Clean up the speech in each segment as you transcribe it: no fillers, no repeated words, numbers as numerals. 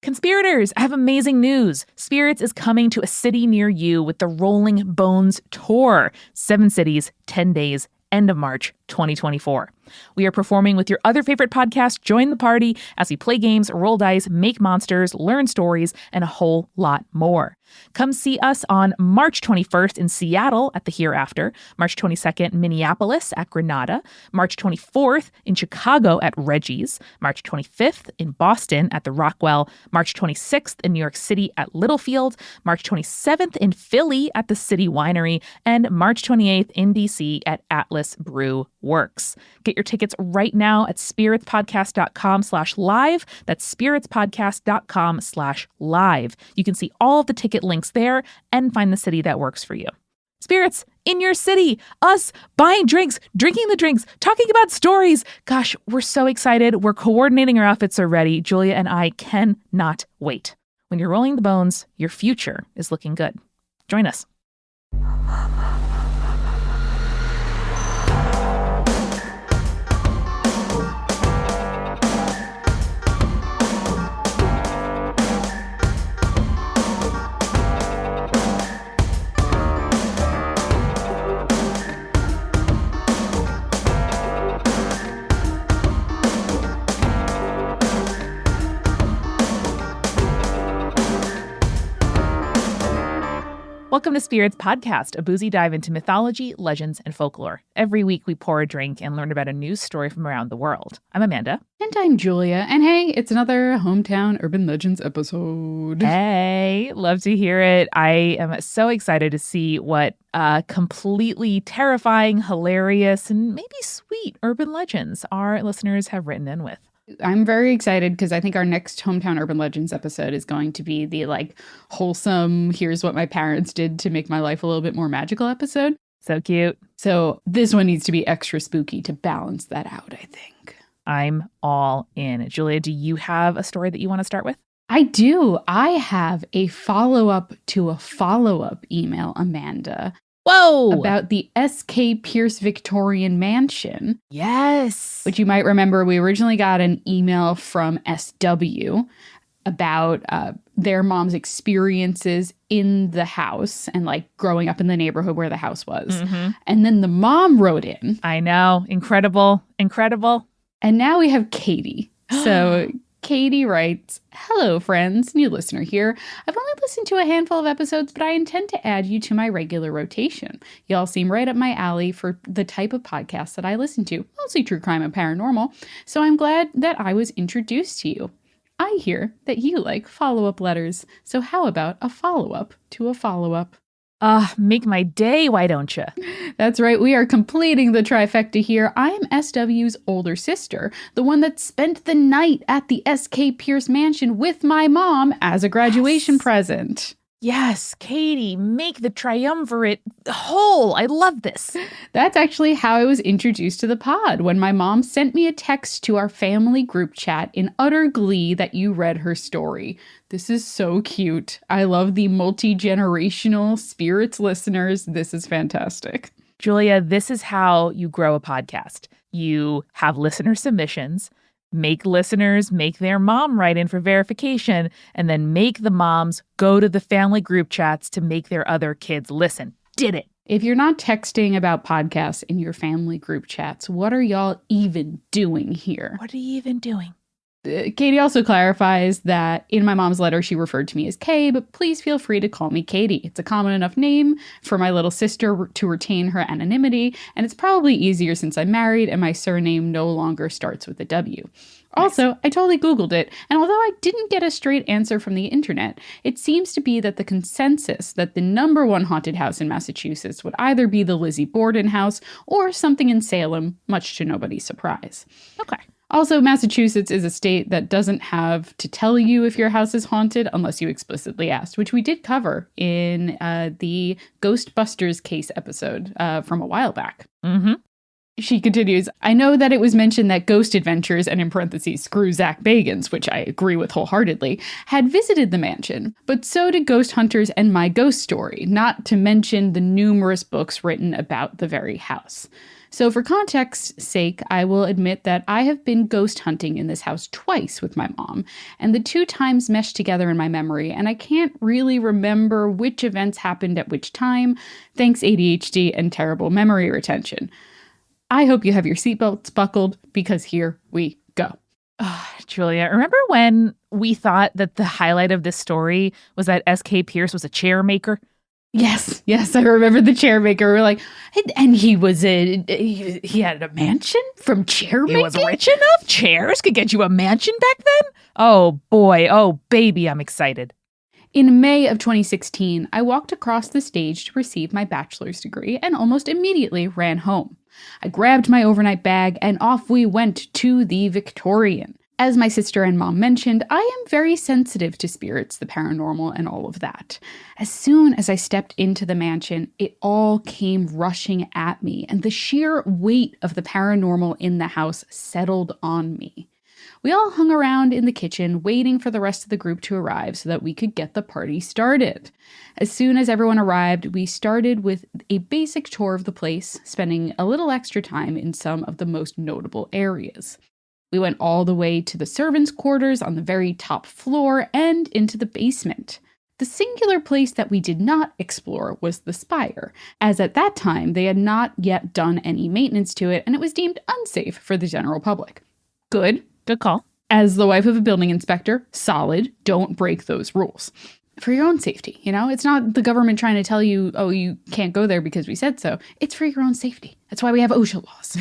Conspirators, I have amazing news. Spirits is coming to a city near you with the Rolling Bones Tour. 7 cities, 10 days, end of March 2024. We are performing with your other favorite podcast, Join the Party, as we play games, roll dice, make monsters, learn stories, and a whole lot more. Come see us on March 21st in Seattle at the Hereafter, March 22nd Minneapolis at Granada, March 24th in Chicago at Reggie's, March 25th in Boston at the Rockwell, March 26th in New York City at Littlefield, March 27th in Philly at the City Winery, and March 28th in DC at Atlas Brew Works. Get your tickets right now at spiritspodcast.com/live. That's spiritspodcast.com/live. You can see all of the ticket links there and find the city that works for you. Spirits in your city, us buying drinks, drinking the drinks, talking about stories. Gosh, we're so excited. We're coordinating our outfits already. Julia and I cannot wait. When you're rolling the bones, your future is looking good. Join us. Welcome to Spirits Podcast, a boozy dive into mythology, legends, and folklore. Every week we pour a drink and learn about a news story from around the world. I'm Amanda. And I'm Julia. And hey, it's another Hometown Urban Legends episode. Hey, love to hear it. I am so excited to see what completely terrifying, hilarious, and maybe sweet urban legends our listeners have written in with. I'm very excited because I think our next Hometown Urban Legends episode is going to be the wholesome, here's what my parents did to make my life a little bit more magical episode. So cute. So this one needs to be extra spooky to balance that out, I think. I'm all in. Julia, do you have a story that you want to start with? I do. I have a follow-up to a follow-up email, Amanda. Whoa! About the S.K. Pierce Victorian Mansion. Yes. Which you might remember, we originally got an email from SW about their mom's experiences in the house and growing up in the neighborhood where the house was. Mm-hmm. And then the mom wrote in. I know. Incredible. Incredible. And now we have Katie. So Katie writes, "Hello, friends. New listener here. I've only listened to a handful of episodes, but I intend to add you to my regular rotation. Y'all seem right up my alley for the type of podcasts that I listen to, mostly true crime and paranormal, so I'm glad that I was introduced to you. I hear that you like follow-up letters, so how about a follow-up to a follow-up?" Make my day, why don't you? That's right, we are completing the trifecta here. I am SW's older sister, the one that spent the night at the S.K. Pierce Mansion with my mom as a graduation present. Yes, Katie, make the triumvirate whole. I love this. That's actually how I was introduced to the pod, when my mom sent me a text to our family group chat in utter glee that you read her story. This is so cute. I love the multi-generational spirits listeners. This is fantastic. Julia, this is how you grow a podcast. You have listener submissions, make listeners make their mom write in for verification, and then make the moms go to the family group chats to make their other kids listen. Did it. If you're not texting about podcasts in your family group chats, what are y'all even doing here? What are you even doing? Katie also clarifies that in my mom's letter, she referred to me as Kay, but please feel free to call me Katie. It's a common enough name for my little sister to retain her anonymity, and it's probably easier since I'm married and my surname no longer starts with a W. Also, I totally Googled it, and although I didn't get a straight answer from the internet, it seems to be that the consensus that the number one haunted house in Massachusetts would either be the Lizzie Borden house or something in Salem, much to nobody's surprise. Okay. Also, Massachusetts is a state that doesn't have to tell you if your house is haunted unless you explicitly asked, which we did cover in the Ghostbusters case episode from a while back. Mm-hmm. She continues, "I know that it was mentioned that Ghost Adventures, and in parentheses, screw Zach Bagans, which I agree with wholeheartedly, had visited the mansion, but so did Ghost Hunters and My Ghost Story, not to mention the numerous books written about the very house. So for context's sake, I will admit that I have been ghost hunting in this house twice with my mom, and the 2 times meshed together in my memory, and I can't really remember which events happened at which time, thanks ADHD and terrible memory retention. I hope you have your seatbelts buckled, because here we go. Oh, Julia, remember when we thought that the highlight of this story was that S.K. Pierce was a chair maker? Yes, I remember the chair maker. We're like, and he had a mansion from chair making? He was rich enough? Chairs could get you a mansion back then? Oh boy, oh baby, I'm excited. In May of 2016, I walked across the stage to receive my bachelor's degree and almost immediately ran home. I grabbed my overnight bag and off we went to the Victorian. As my sister and mom mentioned, I am very sensitive to spirits, the paranormal, and all of that. As soon as I stepped into the mansion, it all came rushing at me, and the sheer weight of the paranormal in the house settled on me. We all hung around in the kitchen, waiting for the rest of the group to arrive so that we could get the party started. As soon as everyone arrived, we started with a basic tour of the place, spending a little extra time in some of the most notable areas. We went all the way to the servants' quarters on the very top floor and into the basement. The singular place that we did not explore was the spire, as at that time they had not yet done any maintenance to it and it was deemed unsafe for the general public. Good call. As the wife of a building inspector, solid, don't break those rules. For your own safety, it's not the government trying to tell you, oh, you can't go there because we said so. It's for your own safety. That's why we have OSHA laws.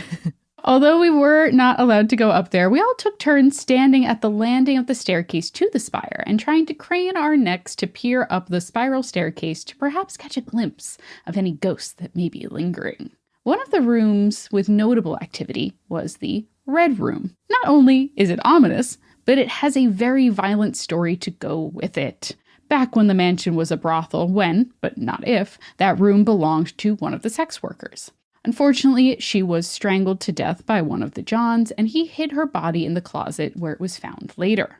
Although we were not allowed to go up there, we all took turns standing at the landing of the staircase to the spire and trying to crane our necks to peer up the spiral staircase to perhaps catch a glimpse of any ghosts that may be lingering. One of the rooms with notable activity was the Red Room. Not only is it ominous, but it has a very violent story to go with it. Back when the mansion was a brothel, when, but not if, that room belonged to one of the sex workers. Unfortunately, she was strangled to death by one of the Johns, and he hid her body in the closet where it was found later.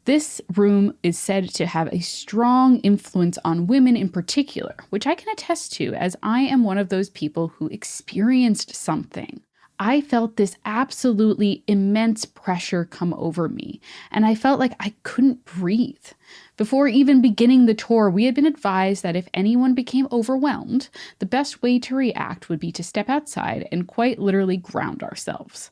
This room is said to have a strong influence on women in particular, which I can attest to as I am one of those people who experienced something. I felt this absolutely immense pressure come over me, and I felt like I couldn't breathe. Before even beginning the tour, we had been advised that if anyone became overwhelmed, the best way to react would be to step outside and quite literally ground ourselves.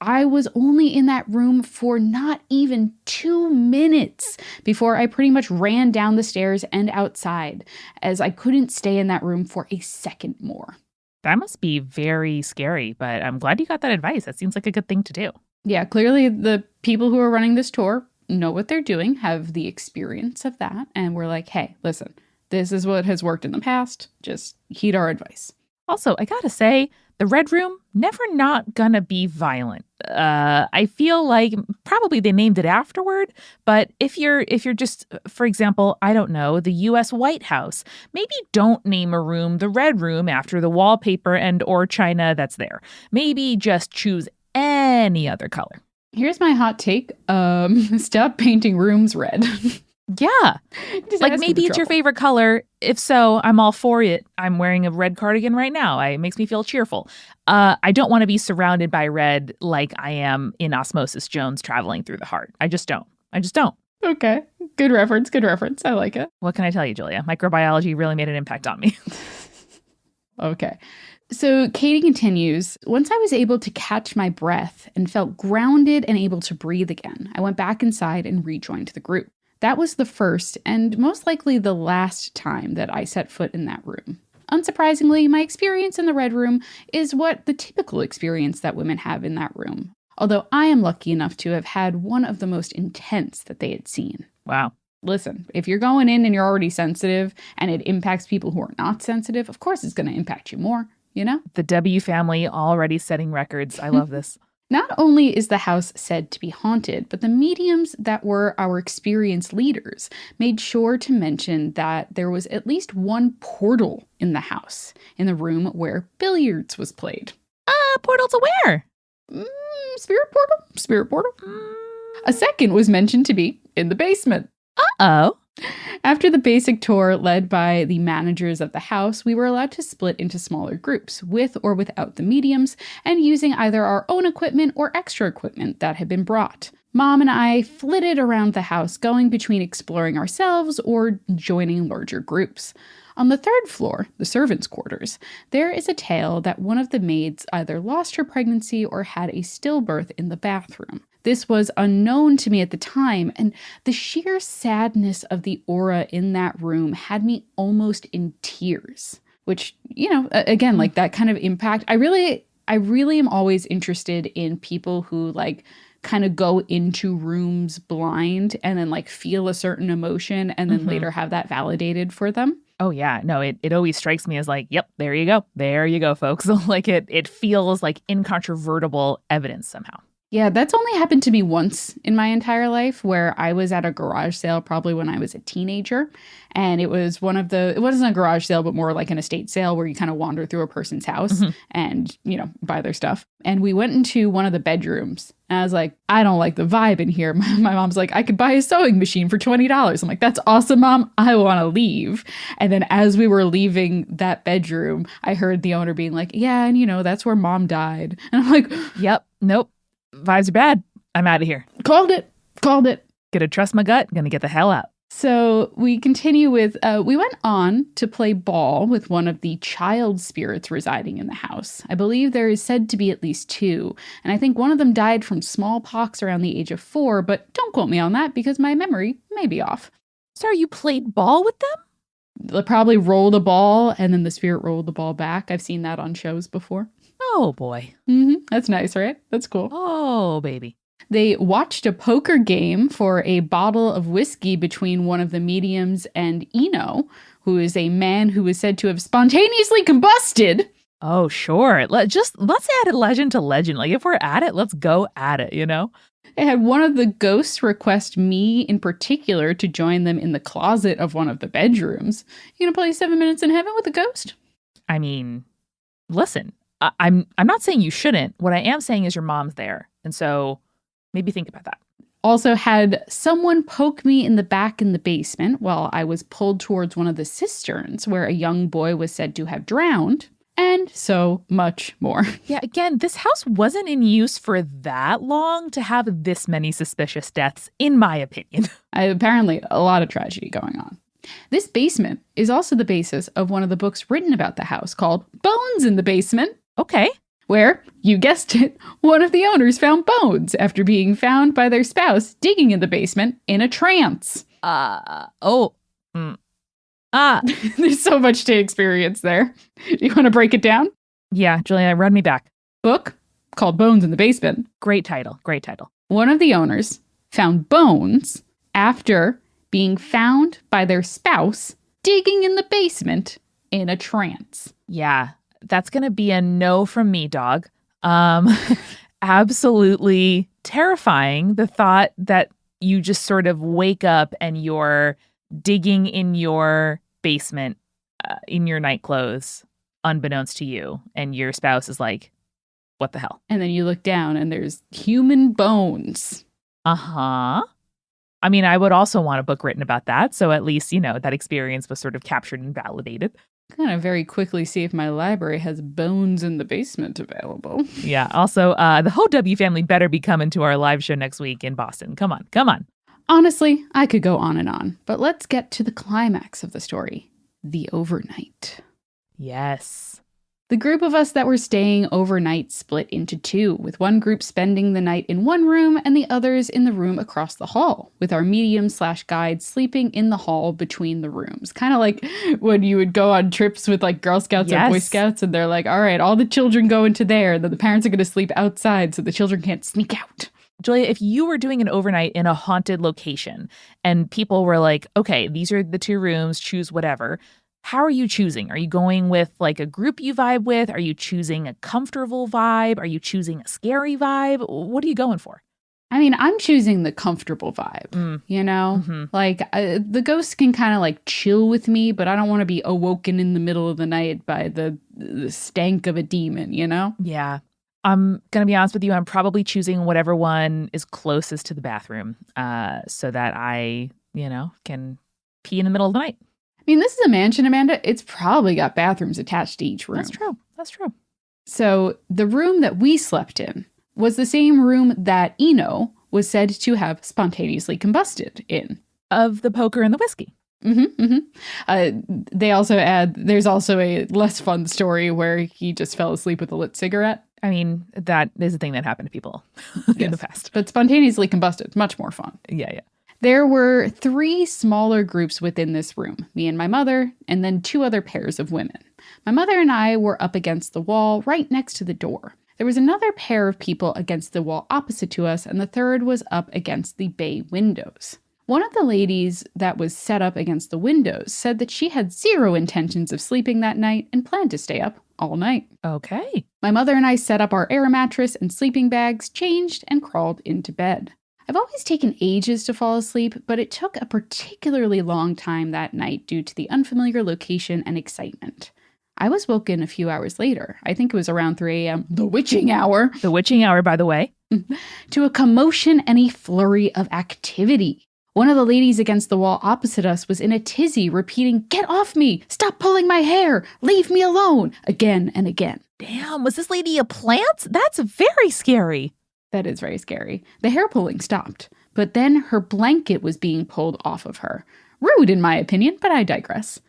I was only in that room for not even 2 minutes before I pretty much ran down the stairs and outside, as I couldn't stay in that room for a second more. That must be very scary, but I'm glad you got that advice. That seems like a good thing to do. Yeah, clearly the people who are running this tour know what they're doing, have the experience of that, and we're like, hey, listen, this is what has worked in the past. Just heed our advice. Also, I gotta say, the Red Room, never not gonna be violent. I feel like probably they named it afterward, but if you're just, for example, I don't know, the U.S. White House, maybe don't name a room the Red Room after the wallpaper and or china that's there. Maybe just choose any other color. Here's my hot take. Stop painting rooms red. Yeah. Like maybe it's your favorite color. If so, I'm all for it. I'm wearing a red cardigan right now. It makes me feel cheerful. I don't want to be surrounded by red like I am in Osmosis Jones traveling through the heart. I just don't. Okay. Good reference. I like it. What can I tell you, Julia? Microbiology really made an impact on me. Okay. So Katie continues, once I was able to catch my breath and felt grounded and able to breathe again, I went back inside and rejoined the group. That was the first and most likely the last time that I set foot in that room. Unsurprisingly, my experience in the Red Room is what the typical experience that women have in that room, although I am lucky enough to have had one of the most intense that they had seen. Wow. Listen, if you're going in and you're already sensitive and it impacts people who are not sensitive, of course it's going to impact you more, you know? The W family already setting records. I love this. Not only is the house said to be haunted, but the mediums that were our experienced leaders made sure to mention that there was at least one portal in the house, in the room where billiards was played. Portal to where? Spirit portal. A second was mentioned to be in the basement. Uh-oh. After the basic tour led by the managers of the house, we were allowed to split into smaller groups, with or without the mediums, and using either our own equipment or extra equipment that had been brought. Mom and I flitted around the house, going between exploring ourselves or joining larger groups. On the third floor, the servants' quarters, there is a tale that one of the maids either lost her pregnancy or had a stillbirth in the bathroom. This was unknown to me at the time, and the sheer sadness of the aura in that room had me almost in tears. Which, again, like that kind of impact. I really am always interested in people who kind of go into rooms blind and then feel a certain emotion and then later have that validated for them. Oh, yeah. No, it always strikes me as yep, there you go. There you go, folks. It feels like incontrovertible evidence somehow. Yeah, that's only happened to me once in my entire life, where I was at a garage sale probably when I was a teenager. And it was it wasn't a garage sale, but more like an estate sale where you kind of wander through a person's house and, buy their stuff. And we went into one of the bedrooms. And I was like, I don't like the vibe in here. My mom's like, I could buy a sewing machine for $20. I'm like, that's awesome, Mom. I want to leave. And then as we were leaving that bedroom, I heard the owner being like, yeah, and that's where Mom died. And I'm like, yep, nope. Vibes are bad. I'm out of here. Called it. Gonna trust my gut. Gonna get the hell out. So we continue with, we went on to play ball with one of the child spirits residing in the house. I believe there is said to be at least 2, and I think one of them died from smallpox around the age of 4, but don't quote me on that because my memory may be off. Sorry, you played ball with them? They probably rolled a ball and then the spirit rolled the ball back. I've seen that on shows before. Oh, boy. That's nice, right? That's cool. Oh, baby. They watched a poker game for a bottle of whiskey between one of the mediums and Eno, who is a man who is said to have spontaneously combusted. Oh, sure. Let's add a legend to legend. If we're at it, let's go at it, They had one of the ghosts request me in particular to join them in the closet of one of the bedrooms. You gonna play 7 Minutes in Heaven with a ghost? I mean, listen, I'm not saying you shouldn't. What I am saying is your mom's there. And so maybe think about that. Also had someone poke me in the back in the basement while I was pulled towards one of the cisterns where a young boy was said to have drowned, and so much more. Yeah, again, this house wasn't in use for that long to have this many suspicious deaths, in my opinion. Apparently, a lot of tragedy going on. This basement is also the basis of one of the books written about the house called Bones in the Basement. Okay. Where, you guessed it, one of the owners found bones after being found by their spouse digging in the basement in a trance. There's so much to experience there. You want to break it down? Yeah, Julia, run me back. Book called Bones in the Basement. Great title. One of the owners found bones after being found by their spouse digging in the basement in a trance. Yeah. That's going to be a no from me, dog. Absolutely terrifying. The thought that you just sort of wake up and you're digging in your basement in your night clothes, unbeknownst to you. And your spouse is like, what the hell? And then you look down and there's human bones. Uh-huh. I mean, I would also want a book written about that. So at least, that experience was sort of captured and validated. I'm gonna very quickly see if my library has Bones in the Basement available. Yeah. Also, the Ho W family better be coming to our live show next week in Boston. Come on. Honestly, I could go on, but let's get to the climax of the story. The overnight. Yes. The group of us that were staying overnight split into 2, with one group spending the night in one room and the others in the room across the hall, with our medium/guide sleeping in the hall between the rooms. Kind of like when you would go on trips with Girl Scouts or Boy Scouts and they're like, all right, all the children go into there, and then the parents are going to sleep outside so the children can't sneak out. Julia, if you were doing an overnight in a haunted location and people were like, okay, these are the 2 rooms, choose whatever. How are you choosing? Are you going with a group you vibe with? Are you choosing a comfortable vibe? Are you choosing a scary vibe? What are you going for? I mean, I'm choosing the comfortable vibe, the ghosts can kind of chill with me, but I don't want to be awoken in the middle of the night by the stank of a demon, Yeah. I'm going to be honest with you. I'm probably choosing whatever one is closest to the bathroom so that I, can pee in the middle of the night. I mean, this is a mansion, Amanda. It's probably got bathrooms attached to each room. That's true. So the room that we slept in was the same room that Eno was said to have spontaneously combusted in. Of the poker and the whiskey. They also add, there's also a less fun story where he just fell asleep with a lit cigarette. I mean, that is a thing that happened to people in the past. But spontaneously combusted, much more fun. Yeah. There were 3 smaller groups within this room, me and my mother, and then 2 other pairs of women. My mother and I were up against the wall right next to the door. There was another pair of people against the wall opposite to us, and the third was up against the bay windows. One of the ladies that was set up against the windows said that she had 0 intentions of sleeping that night and planned to stay up all night. Okay. My mother and I set up our air mattress and sleeping bags, changed, and crawled into bed. I've always taken ages to fall asleep, but it took a particularly long time that night due to the unfamiliar location and excitement. I was woken a few hours later. I think it was around 3 a.m., the witching hour. The witching hour, by the way. To a commotion and a flurry of activity. One of the ladies against the wall opposite us was in a tizzy, repeating, "Get off me! Stop pulling my hair! Leave me alone!" again and again. Damn, was this lady a plant? That's very scary. That is very scary. The hair pulling stopped, but then her blanket was being pulled off of her. Rude, in my opinion, but I digress.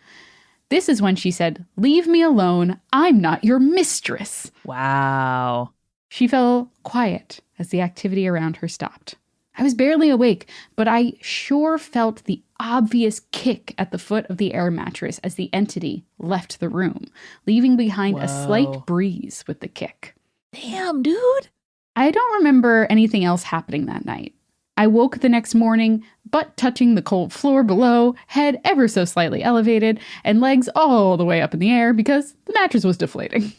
This is when she said, "Leave me alone. I'm not your mistress." Wow. She fell quiet as the activity around her stopped. I was barely awake, but I sure felt the obvious kick at the foot of the air mattress as the entity left the room, leaving behind a slight breeze with the kick. Damn, dude. I don't remember anything else happening that night. I woke the next morning, butt touching the cold floor below, head ever so slightly elevated, and legs all the way up in the air because the mattress was deflating.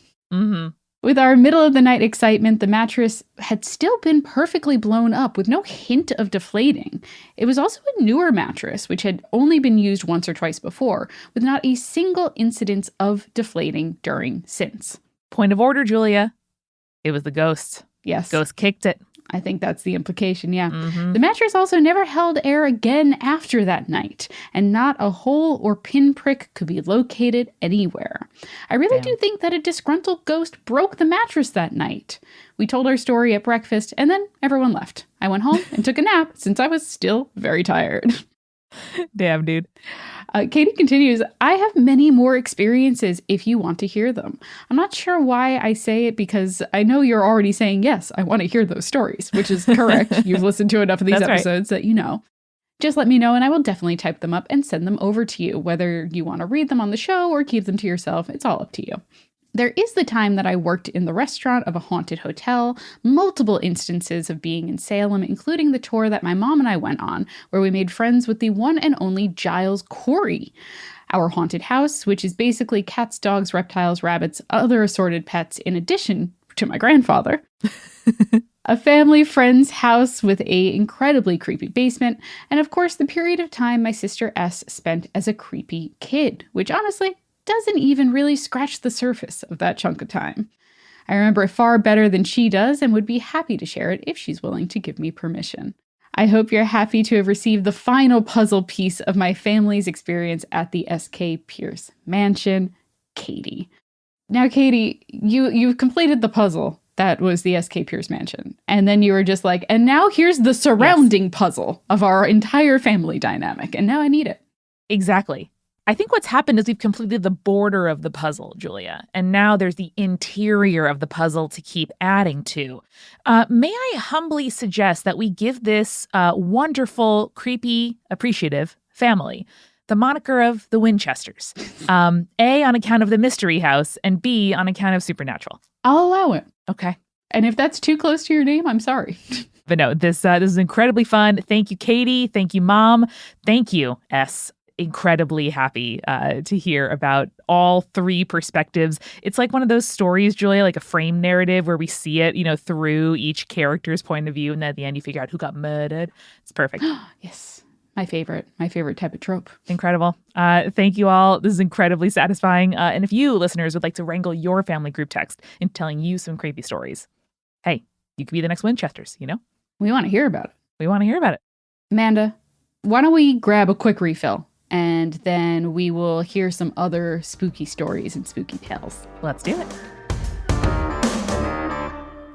With our middle-of-the-night excitement, the mattress had still been perfectly blown up with no hint of deflating. It was also a newer mattress, which had only been used once or twice before, with not a single incidence of deflating during since. Point of order, Julia. It was the ghost. Yes. Ghost kicked it. I think that's the implication, yeah. The mattress also never held air again after that night, and not a hole or pinprick could be located anywhere. I really do think that a disgruntled ghost broke the mattress that night. We told our story at breakfast, and then everyone left. I went home and took a nap since I was still very tired. Damn, dude. Katie continues, "I have many more experiences if you want to hear them. I'm not sure why I say it because I know you're already saying, yes, I want to hear those stories, which is correct. You've listened to enough of these episodes that you know. Just let me know and I will definitely type them up and send them over to you. Whether you want to read them on the show or keep them to yourself, it's all up to you. There is the time that I worked in the restaurant of a haunted hotel, multiple instances of being in Salem, including the tour that my mom and I went on, where we made friends with the one and only Giles Corey. Our haunted house, which is basically cats, dogs, reptiles, rabbits, other assorted pets, in addition to my grandfather. A family friend's house with a incredibly creepy basement, and of course the period of time my sister S spent as a creepy kid, which honestly doesn't even really scratch the surface of that chunk of time. I remember it far better than she does and would be happy to share it if she's willing to give me permission. I hope you're happy to have received the final puzzle piece of my family's experience at the S.K. Pierce Mansion, Katie. Now, Katie, you've completed the puzzle that was the S.K. Pierce Mansion. And then you were just like, and now here's the surrounding puzzle of our entire family dynamic. And now I need it. Exactly. I think what's happened is we've completed the border of the puzzle, Julia, and now there's the interior of the puzzle to keep adding to. May I humbly suggest that we give this wonderful, creepy, appreciative family the moniker of the Winchesters. A, on account of the mystery house, and B, on account of supernatural. I'll allow it. Okay. And if that's too close to your name, I'm sorry. But no, this is incredibly fun. Thank you, Katie. Thank you, Mom. Thank you, S. Incredibly happy to hear about all 3 perspectives. It's like one of those stories, Julia, like a frame narrative where we see it, through each character's point of view. And then at the end, you figure out who got murdered. It's perfect. Yes. My favorite type of trope. Incredible. Thank you all. This is incredibly satisfying. And if you listeners would like to wrangle your family group text into telling you some creepy stories, hey, you could be the next Winchesters, We want to hear about it. We want to hear about it. Amanda, why don't we grab a quick refill? And and then we will hear some other spooky stories and spooky tales. Let's do it.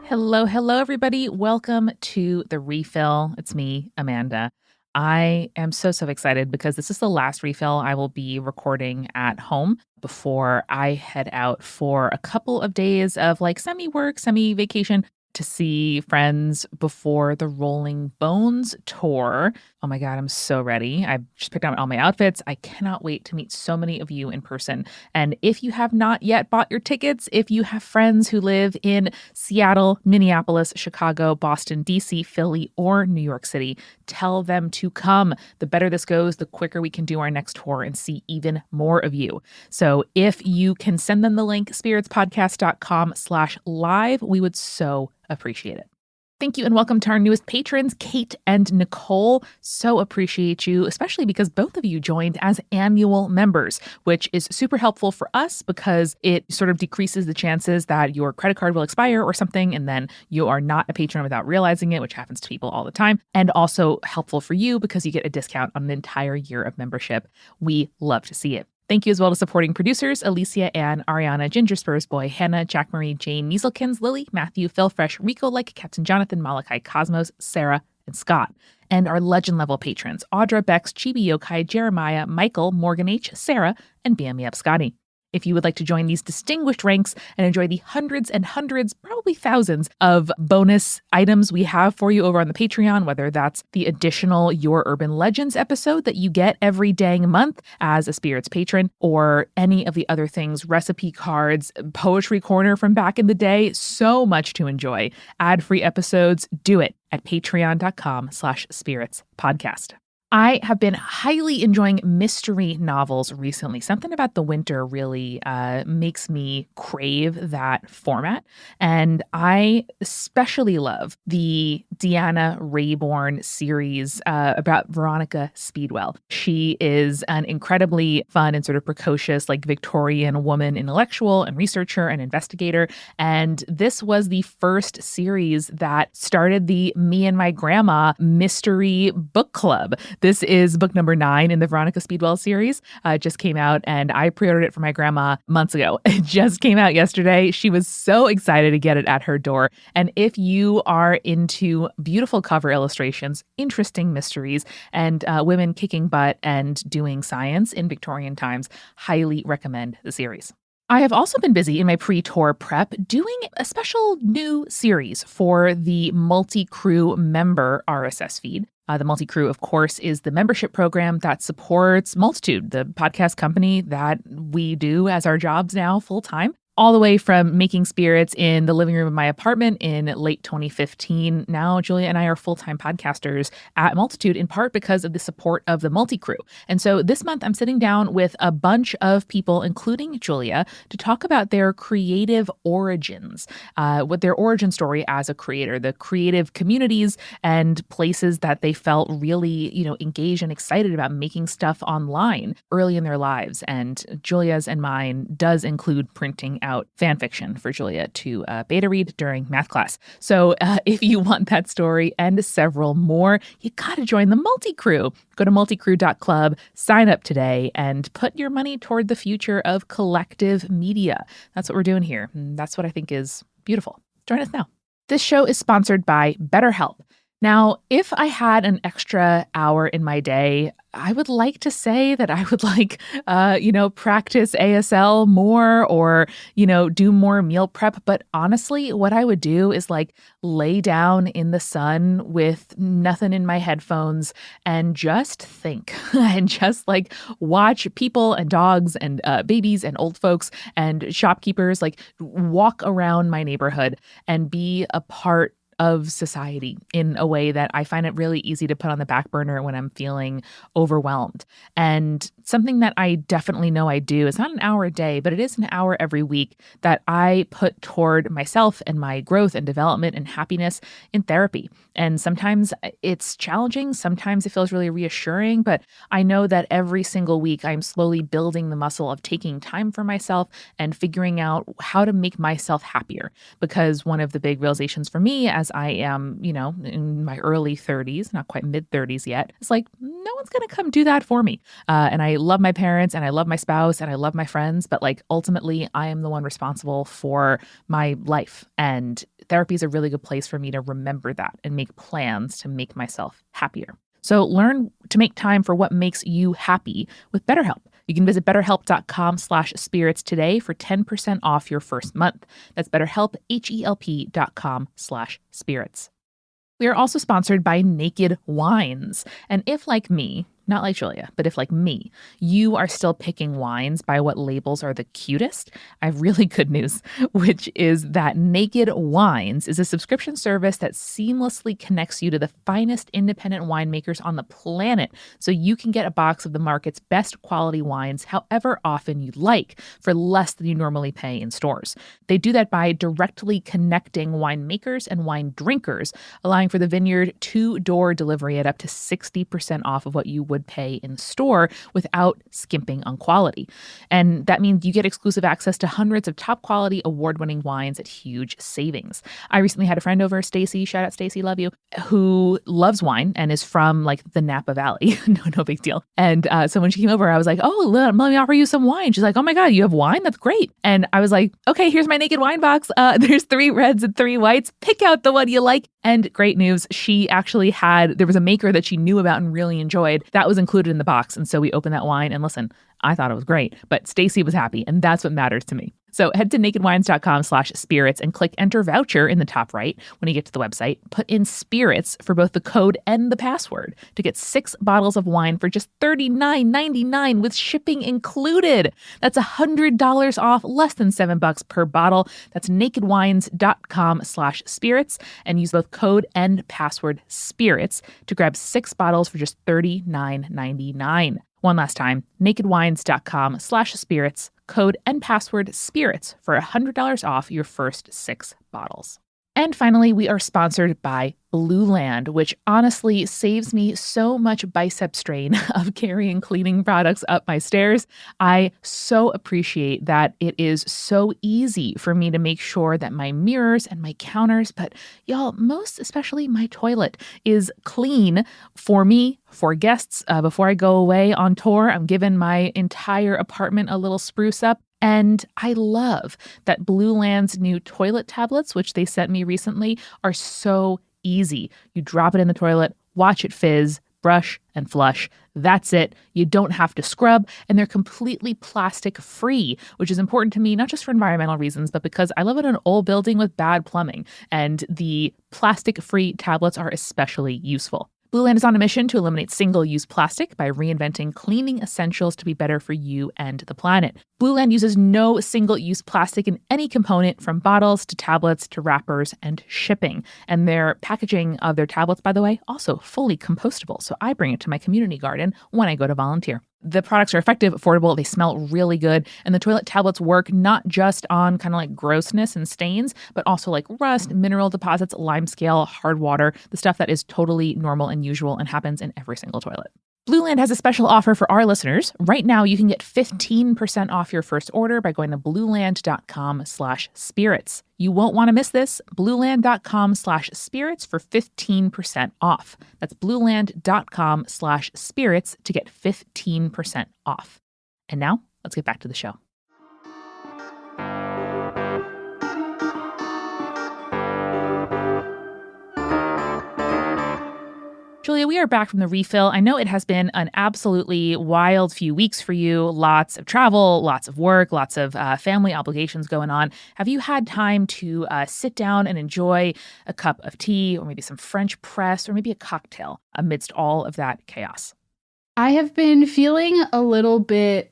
Hello, everybody. Welcome to The Refill. It's me, Amanda. I am so excited because this is the last refill I will be recording at home before I head out for a couple of days of like semi-work, semi-vacation to see friends before the Rolling Bones tour. Oh my God, I'm so ready. I've just picked out all my outfits. I cannot wait to meet so many of you in person. And if you have not yet bought your tickets, if you have friends who live in Seattle, Minneapolis, Chicago, Boston, DC, Philly, or New York City, tell them to come. The better this goes, the quicker we can do our next tour and see even more of you. So if you can send them the link, spiritspodcast.com/live, we would so appreciate it. Thank you and welcome to our newest patrons, Kate and Nicole. So appreciate you, especially because both of you joined as annual members, which is super helpful for us because it sort of decreases the chances that your credit card will expire or something, and then you are not a patron without realizing it, which happens to people all the time, and also helpful for you because you get a discount on an entire year of membership. We love to see it. Thank you as well to supporting producers, Alicia, Ann, Ariana, Ginger Spurs Boy, Hannah, Jack Marie, Jane, Measelkins, Lily, Matthew, Phil Fresh, Rico Like, Captain Jonathan, Malachi, Cosmos, Sarah, and Scott. And our legend level patrons, Audra, Bex, Chibi Yokai, Jeremiah, Michael, Morgan H., Sarah, and BME Scotty. If you would like to join these distinguished ranks and enjoy the hundreds and hundreds, probably thousands of bonus items we have for you over on the Patreon, whether that's the additional Your Urban Legends episode that you get every dang month as a Spirits patron, or any of the other things, recipe cards, poetry corner from back in the day, so much to enjoy. Ad-free episodes, do it at patreon.com/spiritspodcast. I have been highly enjoying mystery novels recently. Something about the winter really makes me crave that format. And I especially love the Deanna Raybourn series about Veronica Speedwell. She is an incredibly fun and sort of precocious, like Victorian woman intellectual and researcher and investigator. And this was the first series that started the Me and My Grandma mystery book club. This is book number 9 in the Veronica Speedwell series. It just came out and I pre-ordered it for my grandma months ago. It just came out yesterday. She was so excited to get it at her door. And if you are into beautiful cover illustrations, interesting mysteries, and women kicking butt and doing science in Victorian times, highly recommend the series. I have also been busy in my pre-tour prep doing a special new series for the MultiCrew member RSS feed. The MultiCrew, of course, is the membership program that supports Multitude, the podcast company that we do as our jobs now full-time. All the way from making spirits in the living room of my apartment in late 2015. Now, Julia and I are full-time podcasters at Multitude, in part because of the support of the MultiCrew. And so this month, I'm sitting down with a bunch of people, including Julia, to talk about their creative origins, what their origin story as a creator, the creative communities and places that they felt really, engaged and excited about making stuff online early in their lives. And Julia's and mine does include printing out fan fiction for Julia to beta read during math class. So if you want that story and several more, you got to join the MultiCrew. Go to multicrew.club, sign up today, and put your money toward the future of collective media. That's what we're doing here. And that's what I think is beautiful. Join us now. This show is sponsored by BetterHelp. Now, if I had an extra hour in my day, I would like to say that I would practice ASL more or, do more meal prep. But honestly, what I would do is lay down in the sun with nothing in my headphones and just think and just watch people and dogs and babies and old folks and shopkeepers walk around my neighborhood and be a part of society in a way that I find it really easy to put on the back burner when I'm feeling overwhelmed. And something that I definitely know I do, it's not an hour a day, but it is an hour every week that I put toward myself and my growth and development and happiness in therapy. And sometimes it's challenging. Sometimes it feels really reassuring, but I know that every single week I'm slowly building the muscle of taking time for myself and figuring out how to make myself happier. Because one of the big realizations for me as as I am, in my early 30s, not quite mid 30s yet. It's like, no one's going to come do that for me. And I love my parents and I love my spouse and I love my friends, but like ultimately I am the one responsible for my life. And therapy is a really good place for me to remember that and make plans to make myself happier. So learn to make time for what makes you happy with BetterHelp. You can visit betterhelp.com/spirits today for 10% off your first month. That's BetterHelp, HELP.com/spirits. We are also sponsored by Naked Wines. And if like me, not like Julia, but if like me, you are still picking wines by what labels are the cutest, I have really good news, which is that Naked Wines is a subscription service that seamlessly connects you to the finest independent winemakers on the planet, so you can get a box of the market's best quality wines however often you like for less than you normally pay in stores. They do that by directly connecting winemakers and wine drinkers, allowing for the vineyard to-door delivery at up to 60% off of what you would pay in store without skimping on quality. And that means you get exclusive access to hundreds of top quality award-winning wines at huge savings. I recently had a friend over, Stacy, shout out Stacy, love you, who loves wine and is from like the Napa Valley. No big deal. And so when she came over, I was like, oh, let me offer you some wine. She's like, oh my God, you have wine? That's great. And I was like, okay, here's my Naked Wine box. There's 3 reds and 3 whites. Pick out the one you like. And great news, she actually there was a maker that she knew about and really enjoyed. That was included in the box. And so we opened that wine and listen, I thought it was great, but Stacy was happy. And that's what matters to me. So head to nakedwines.com/spirits and click enter voucher in the top right. When you get to the website, put in spirits for both the code and the password to get 6 bottles of wine for just $39.99 with shipping included. That's $100 off, less than $7 per bottle. That's nakedwines.com/spirits and use both code and password spirits to grab 6 bottles for just $39.99. One last time, nakedwines.com/spirits, code and password spirits for $100 off your first 6 bottles. And finally, we are sponsored by Blue Land, which honestly saves me so much bicep strain of carrying cleaning products up my stairs. I so appreciate that it is so easy for me to make sure that my mirrors and my counters, but y'all, most especially my toilet, is clean for me, for guests. Before I go away on tour, I'm giving my entire apartment a little spruce up. And I love that Blue Land's new toilet tablets, which they sent me recently, are so easy. You drop it in the toilet, watch it fizz, brush and flush. That's it. You don't have to scrub, and they're completely plastic free, which is important to me, not just for environmental reasons, but because I live in an old building with bad plumbing, and the plastic free tablets are especially useful. Blue Land is on a mission to eliminate single-use plastic by reinventing cleaning essentials to be better for you and the planet. Blue Land uses no single-use plastic in any component, from bottles to tablets to wrappers and shipping. And their packaging of their tablets, by the way, also fully compostable. So I bring it to my community garden when I go to volunteer. The products are effective, affordable, they smell really good, and the toilet tablets work not just on kind of like grossness and stains, but also like rust, mineral deposits, limescale, hard water, the stuff that is totally normal and usual and happens in every single toilet. Blue Land has a special offer for our listeners. Right now, you can get 15% off your first order by going to blueland.com/spirits. You won't want to miss this. blueland.com/spirits for 15% off. That's blueland.com/spirits to get 15% off. And now, let's get back to the show. Julia, we are back from the refill. I know it has been an absolutely wild few weeks for you. Lots of travel, lots of work, lots of family obligations going on. Have you had time to sit down and enjoy a cup of tea or maybe some French press or maybe a cocktail amidst all of that chaos? I have been feeling a little bit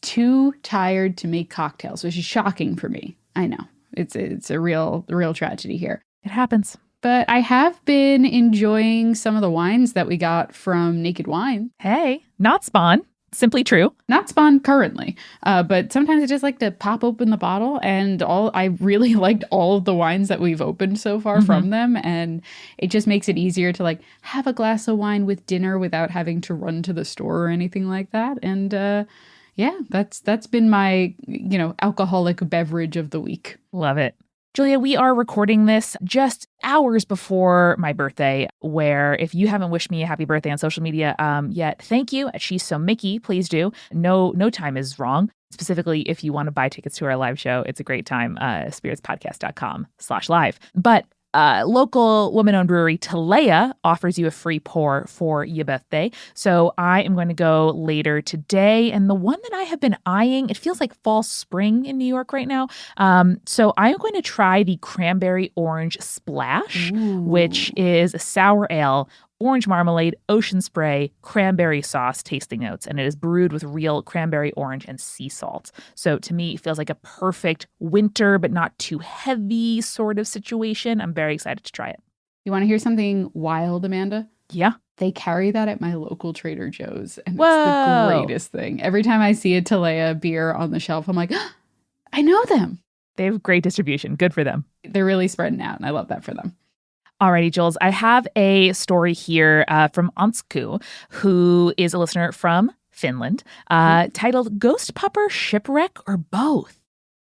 too tired to make cocktails, which is shocking for me. I know. It's a real tragedy here. It happens. But I have been enjoying some of the wines that we got from Naked Wine. Hey, not Spawn. Simply True. Not Spawn currently, but sometimes I just like to pop open the bottle, and I really liked all of the wines that we've opened so far from them, and it just makes it easier to like have a glass of wine with dinner without having to run to the store or anything like that. And yeah, that's been my alcoholic beverage of the week. Love it. Julia, we are recording this just hours before my birthday, where if you haven't wished me a happy birthday on social media yet, thank you. She's so Mickey, please do. No time is wrong. Specifically, if you want to buy tickets to our live show, it's a great time, spiritspodcast.com/live. But local woman-owned brewery Talea offers you a free pour for your birthday. So I am going to go later today. And the one that I have been eyeing, it feels like fall spring in New York right now. So I'm going to try the Cranberry Orange Splash, which is a sour ale, orange marmalade, ocean spray, cranberry sauce tasting notes, and it is brewed with real cranberry, orange, and sea salt. So to me, it feels like a perfect winter, but not too heavy sort of situation. I'm very excited to try it. You want to hear something wild, Amanda? Yeah. They carry that at my local Trader Joe's, and Whoa. It's the greatest thing. Every time I see a Talea beer on the shelf, I'm like, oh, I know them. They have great distribution. Good for them. They're really spreading out, and I love that for them. Alrighty, Jules, I have a story here from Housekeeping, who is a listener from Finland, titled Ghost Pupper, Shipwreck, or Both?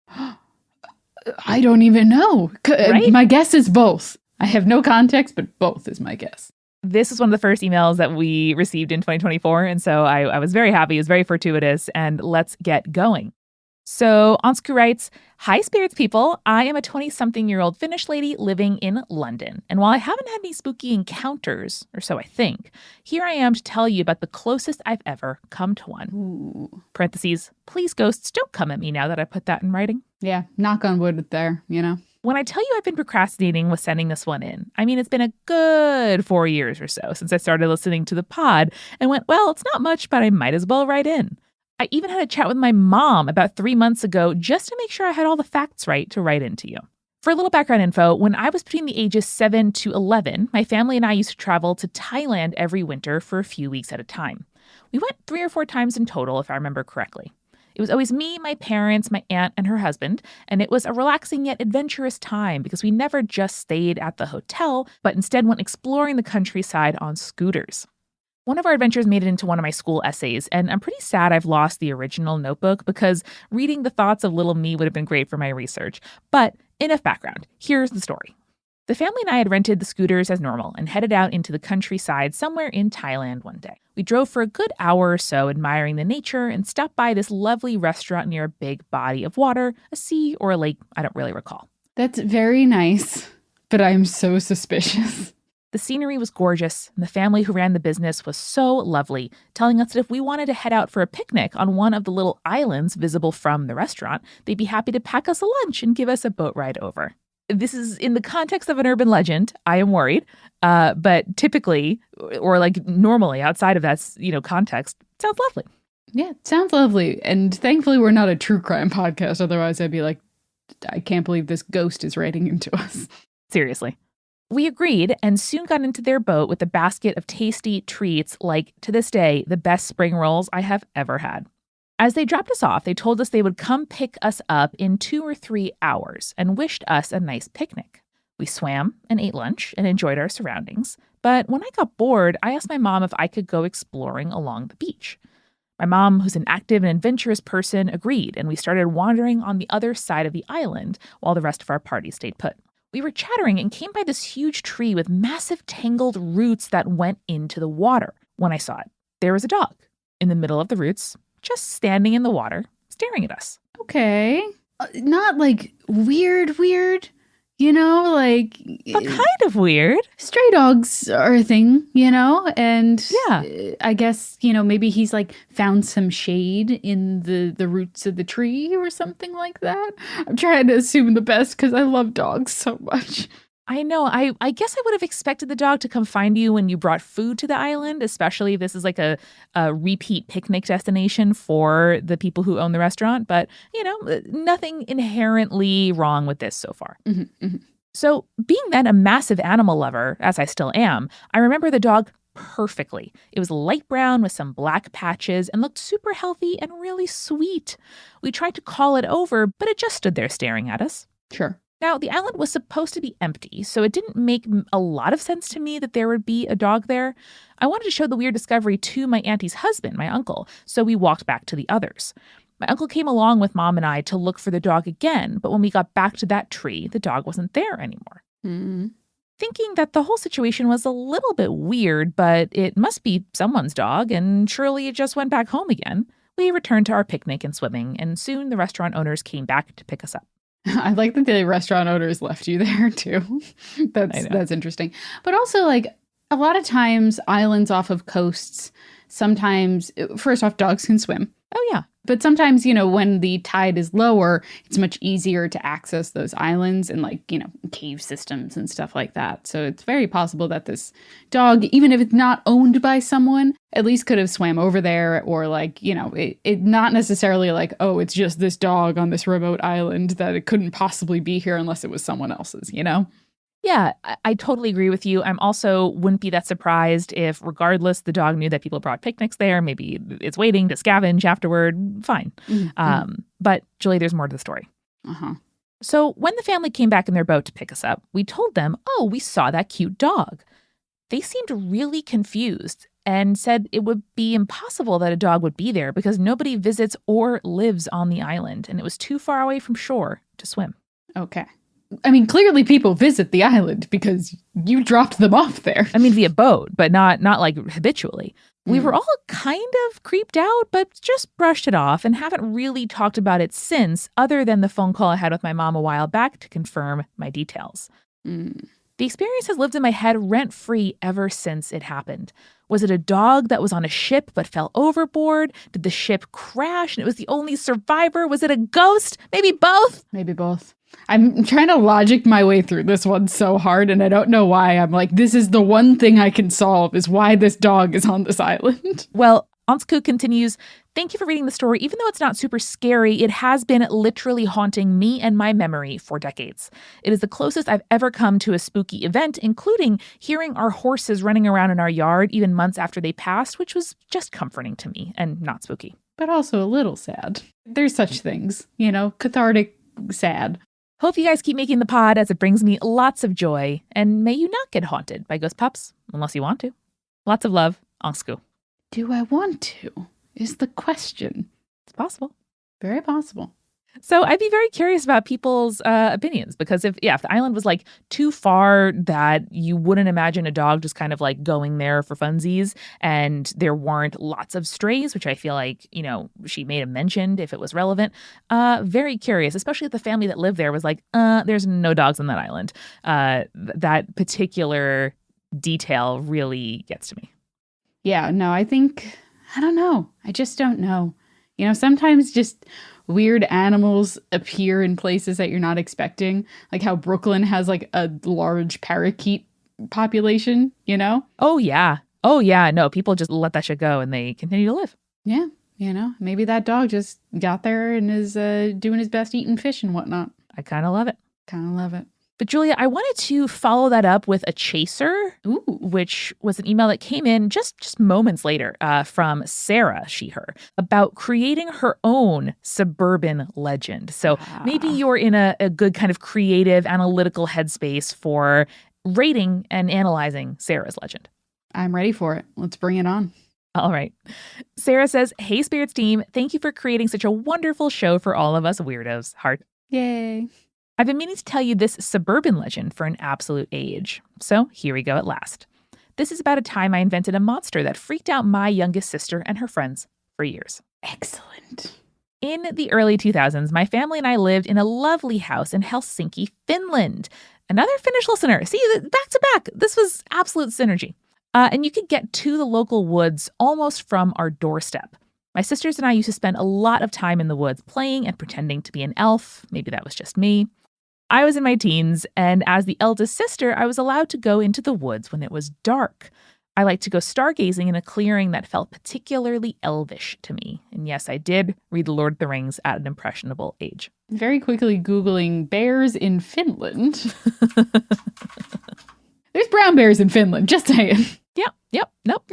I don't even know. Right? My guess is both. I have no context, but both is my guess. This is one of the first emails that we received in 2024, and so I was very happy. It was very fortuitous, and let's get going. So Ansku writes, "Hi, spirits people. I am a 20-something-year-old Finnish lady living in London. And while I haven't had any spooky encounters, or so I think, here I am to tell you about the closest I've ever come to one." Ooh. Parentheses, please ghosts, don't come at me now that I put that in writing. Yeah, knock on wood there, you know. When I tell you I've been procrastinating with sending this one in, I mean, it's been a good 4 years or so since I started listening to the pod and went, well, it's not much, but I might as well write in. I even had a chat with my mom about 3 months ago just to make sure I had all the facts right to write into you. For a little background info, when I was between the ages 7 to 11, my family and I used to travel to Thailand every winter for a few weeks at a time. We went 3 or 4 times in total, if I remember correctly. It was always me, my parents, my aunt, and her husband, and it was a relaxing yet adventurous time because we never just stayed at the hotel, but instead went exploring the countryside on scooters. One of our adventures made it into one of my school essays, and I'm pretty sad I've lost the original notebook because reading the thoughts of little me would have been great for my research. But enough background. Here's the story. The family and I had rented the scooters as normal and headed out into the countryside somewhere in Thailand one day. We drove for a good hour or so admiring the nature and stopped by this lovely restaurant near a big body of water, a sea or a lake, I don't really recall. That's very nice, but I'm so suspicious. The scenery was gorgeous, and the family who ran the business was so lovely, telling us that if we wanted to head out for a picnic on one of the little islands visible from the restaurant, they'd be happy to pack us a lunch and give us a boat ride over. This is in the context of an urban legend. I am worried, but typically, or like normally outside of that, context, it sounds lovely. Yeah, it sounds lovely. And thankfully, we're not a true crime podcast. Otherwise, I'd be like, I can't believe this ghost is writing into us. Seriously. We agreed and soon got into their boat with a basket of tasty treats like, to this day, the best spring rolls I have ever had. As they dropped us off, they told us they would come pick us up in 2 or 3 hours and wished us a nice picnic. We swam and ate lunch and enjoyed our surroundings. But when I got bored, I asked my mom if I could go exploring along the beach. My mom, who's an active and adventurous person, agreed, and we started wandering on the other side of the island while the rest of our party stayed put. We were chattering and came by this huge tree with massive tangled roots that went into the water. When I saw it, there was a dog in the middle of the roots, just standing in the water, staring at us. Okay. Not like weird, like... But kind of weird. Stray dogs are a thing, and yeah. I guess, maybe he's like found some shade in the roots of the tree or something like that. I'm trying to assume the best because I love dogs so much. I know. I guess I would have expected the dog to come find you when you brought food to the island, especially if this is like a repeat picnic destination for the people who own the restaurant. But, nothing inherently wrong with this so far. Mm-hmm, mm-hmm. So being then a massive animal lover, as I still am, I remember the dog perfectly. It was light brown with some black patches and looked super healthy and really sweet. We tried to call it over, but it just stood there staring at us. Sure. Now, the island was supposed to be empty, so it didn't make a lot of sense to me that there would be a dog there. I wanted to show the weird discovery to my auntie's husband, my uncle, so we walked back to the others. My uncle came along with Mom and I to look for the dog again, but when we got back to that tree, the dog wasn't there anymore. Mm. Thinking that the whole situation was a little bit weird, but it must be someone's dog, and surely it just went back home again, we returned to our picnic and swimming, and soon the restaurant owners came back to pick us up. I like that the restaurant owners left you there too. That's interesting. But also, like, a lot of times islands off of coasts, sometimes, first off, dogs can swim. Oh, yeah. But sometimes, when the tide is lower, it's much easier to access those islands and, like, cave systems and stuff like that. So it's very possible that this dog, even if it's not owned by someone, at least could have swam over there, or, like, it not necessarily like, oh, it's just this dog on this remote island, that it couldn't possibly be here unless it was someone else's, Yeah, I totally agree with you. I'm also wouldn't be that surprised if, regardless, the dog knew that people brought picnics there. Maybe it's waiting to scavenge afterward. Fine. Mm-hmm. But, Julie, there's more to the story. Uh-huh. So when the family came back in their boat to pick us up, we told them, oh, we saw that cute dog. They seemed really confused and said it would be impossible that a dog would be there because nobody visits or lives on the island, and it was too far away from shore to swim. Okay. I mean, clearly people visit the island because you dropped them off there. I mean, via boat, but not like habitually. We were all kind of creeped out, but just brushed it off and haven't really talked about it since, other than the phone call I had with my mom a while back to confirm my details. Mm. The experience has lived in my head rent-free ever since it happened. Was it a dog that was on a ship but fell overboard? Did the ship crash and it was the only survivor? Was it a ghost? Maybe both? Maybe both. I'm trying to logic my way through this one so hard, and I don't know why. I'm like, this is the one thing I can solve, is why this dog is on this island. Well, MultiCrew continues, thank you for reading the story. Even though it's not super scary, it has been literally haunting me and my memory for decades. It is the closest I've ever come to a spooky event, including hearing our horses running around in our yard even months after they passed, which was just comforting to me and not spooky. But also a little sad. There's such things, cathartic, sad. Hope you guys keep making the pod, as it brings me lots of joy, and may you not get haunted by ghost pups, unless you want to. Lots of love, MultiCrew. Do I want to? Is the question. It's possible. Very possible. So I'd be very curious about people's opinions, because if the island was like too far that you wouldn't imagine a dog just kind of like going there for funsies, and there weren't lots of strays, which I feel like, she may have mentioned if it was relevant. Very curious, especially if the family that lived there was like, there's no dogs on that island. That particular detail really gets to me. Yeah, no, I don't know. I just don't know. Sometimes just weird animals appear in places that you're not expecting. Like how Brooklyn has like a large parakeet population, Oh, yeah. No, people just let that shit go and they continue to live. Yeah. Maybe that dog just got there and is doing his best eating fish and whatnot. I kind of love it. But Julia, I wanted to follow that up with a chaser, which was an email that came in just moments later from Sarah, she, her, about creating her own suburban legend. So maybe you're in a good kind of creative, analytical headspace for rating and analyzing Sarah's legend. I'm ready for it. Let's bring it on. All right. Sarah says, hey, Spirits team, thank you for creating such a wonderful show for all of us weirdos. Heart. Yay. I've been meaning to tell you this suburban legend for an absolute age. So here we go at last. This is about a time I invented a monster that freaked out my youngest sister and her friends for years. Excellent. In the early 2000s, my family and I lived in a lovely house in Helsinki, Finland. Another Finnish listener. See, back to back. This was absolute synergy. And you could get to the local woods almost from our doorstep. My sisters and I used to spend a lot of time in the woods playing and pretending to be an elf. Maybe that was just me. I was in my teens, and as the eldest sister, I was allowed to go into the woods when it was dark. I liked to go stargazing in a clearing that felt particularly elvish to me. And yes, I did read The Lord of the Rings at an impressionable age. Very quickly Googling bears in Finland. There's brown bears in Finland, just saying. Nope.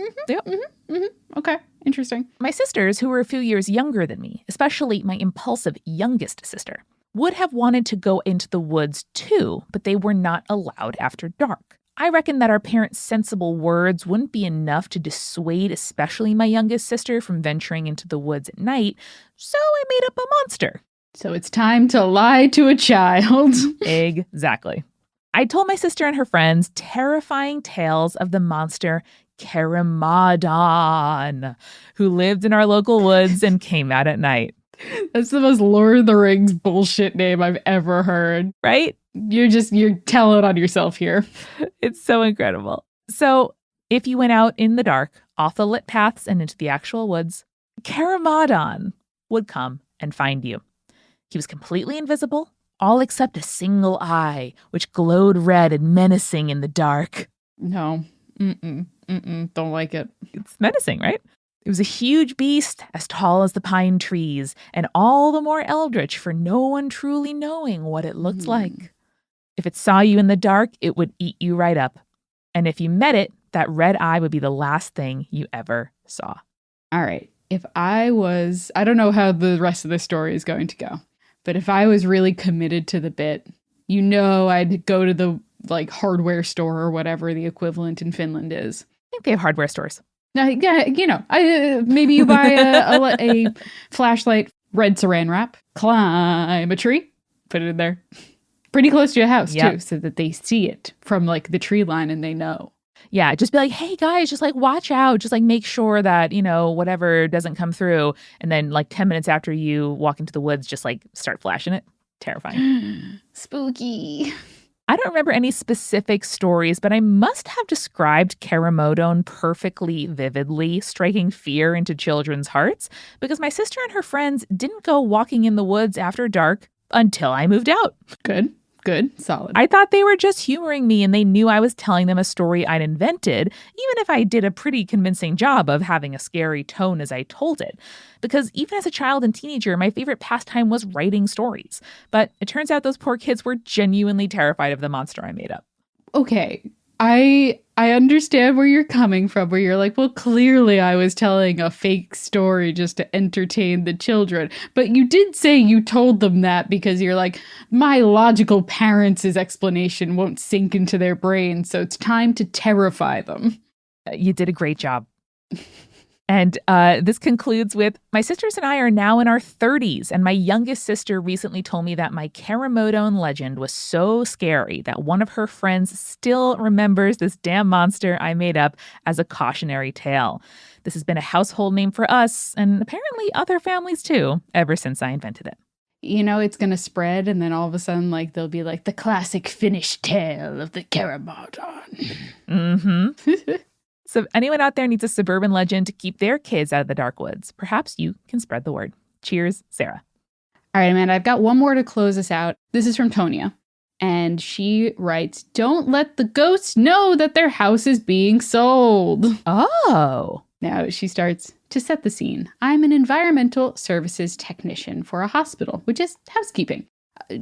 Okay, interesting. My sisters, who were a few years younger than me, especially my impulsive youngest sister, would have wanted to go into the woods too, but they were not allowed after dark. I reckon that our parents' sensible words wouldn't be enough to dissuade especially my youngest sister from venturing into the woods at night, so I made up a monster. So it's time to lie to a child. Exactly. I told my sister and her friends terrifying tales of the monster Caramadon, who lived in our local woods and came out at night. That's the most Lord of the Rings bullshit name I've ever heard. Right? You're telling on yourself here. It's so incredible. So if you went out in the dark, off the lit paths and into the actual woods, Caramadon would come and find you. He was completely invisible, all except a single eye, which glowed red and menacing in the dark. No. Don't like it. It's menacing, right? It was a huge beast, as tall as the pine trees, and all the more eldritch for no one truly knowing what it looked like. If it saw you in the dark, it would eat you right up. And if you met it, that red eye would be the last thing you ever saw. All right. I don't know how the rest of the story is going to go, but if I was really committed to the bit, I'd go to the hardware store or whatever the equivalent in Finland is. I think they have hardware stores. Yeah, maybe you buy a flashlight, red saran wrap, climb a tree, put it in there. Pretty close to your house, too, so that they see it from the tree line and they know. Yeah, just be like, hey, guys, just watch out. Just make sure that, whatever doesn't come through. And then 10 minutes after you walk into the woods, just start flashing it. Terrifying. Spooky. I don't remember any specific stories, but I must have described Caramadon perfectly vividly, striking fear into children's hearts, because my sister and her friends didn't go walking in the woods after dark until I moved out. Good. Solid. I thought they were just humoring me and they knew I was telling them a story I'd invented, even if I did a pretty convincing job of having a scary tone as I told it. Because even as a child and teenager, my favorite pastime was writing stories. But it turns out those poor kids were genuinely terrified of the monster I made up. Okay. I understand where you're coming from, where you're like, well, clearly I was telling a fake story just to entertain the children. But you did say you told them that because you're like, my logical parents' explanation won't sink into their brain, so it's time to terrify them. You did a great job. And this concludes with, my sisters and I are now in our 30s, and my youngest sister recently told me that my Caramadon legend was so scary that one of her friends still remembers this damn monster I made up as a cautionary tale. This has been a household name for us, and apparently other families too, ever since I invented it. It's going to spread, and then all of a sudden, there'll be the classic Finnish tale of the Caramadon. Mm-hmm. So if anyone out there needs a suburban legend to keep their kids out of the dark woods, perhaps you can spread the word. Cheers, Sarah. All right, Amanda, I've got one more to close us out. This is from Tonya. And she writes, don't let the ghosts know that their house is being sold. Oh. Now she starts, to set the scene. I'm an environmental services technician for a hospital, which is housekeeping.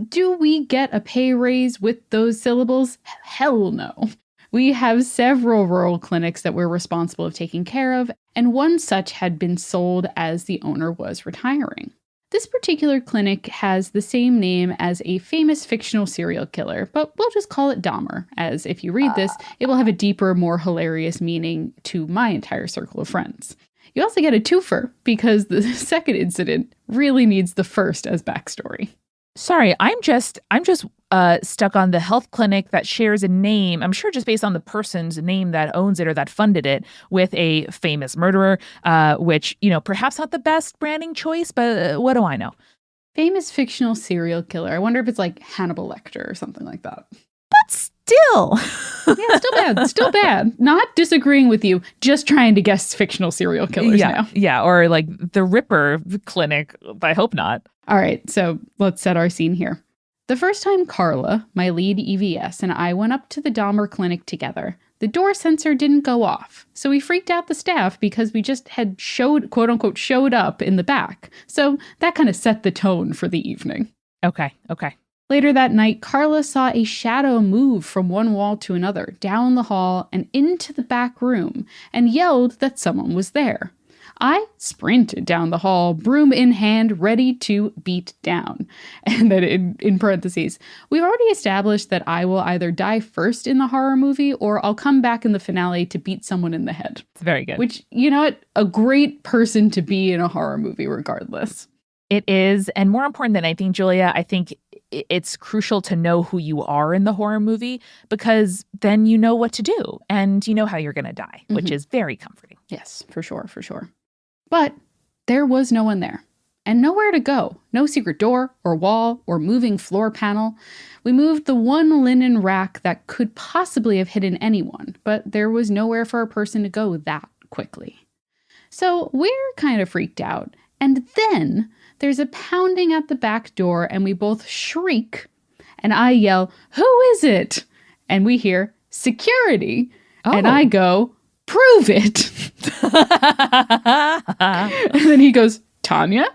Do we get a pay raise with those syllables? Hell no. We have several rural clinics that we're responsible of taking care of, and one such had been sold as the owner was retiring. This particular clinic has the same name as a famous fictional serial killer, but we'll just call it Dahmer, as if you read this, it will have a deeper, more hilarious meaning to my entire circle of friends. You also get a twofer, because the second incident really needs the first as backstory. Sorry, I'm just stuck on the health clinic that shares a name, I'm sure just based on the person's name that owns it or that funded it, with a famous murderer, which, perhaps not the best branding choice, but what do I know? Famous fictional serial killer. I wonder if it's like Hannibal Lecter or something like that. But still. Yeah, still bad. Not disagreeing with you, just trying to guess fictional serial killers now. Yeah, or the Ripper clinic. I hope not. All right, so let's set our scene here. The first time Carla, my lead EVS, and I went up to the Dahmer clinic together, the door sensor didn't go off. So we freaked out the staff because we just had quote unquote, showed up in the back. So that kind of set the tone for the evening. Okay. Later that night, Carla saw a shadow move from one wall to another, down the hall and into the back room, and yelled that someone was there. I sprinted down the hall, broom in hand, ready to beat down. And then in parentheses, we've already established that I will either die first in the horror movie or I'll come back in the finale to beat someone in the head. It's very good. Which, you know what? A great person to be in a horror movie regardless. It is. And more important than anything, Julia, I think it's crucial to know who you are in the horror movie, because then you know what to do and you know how you're going to die, which is very comforting. Yes, for sure, for sure. But there was no one there and nowhere to go. No secret door or wall or moving floor panel. We moved the one linen rack that could possibly have hidden anyone, but there was nowhere for a person to go that quickly. So we're kind of freaked out. And then there's a pounding at the back door and we both shriek and I yell, "Who is it?" And we hear, "Security." And I go, "Prove it." And then he goes, "Tanya?"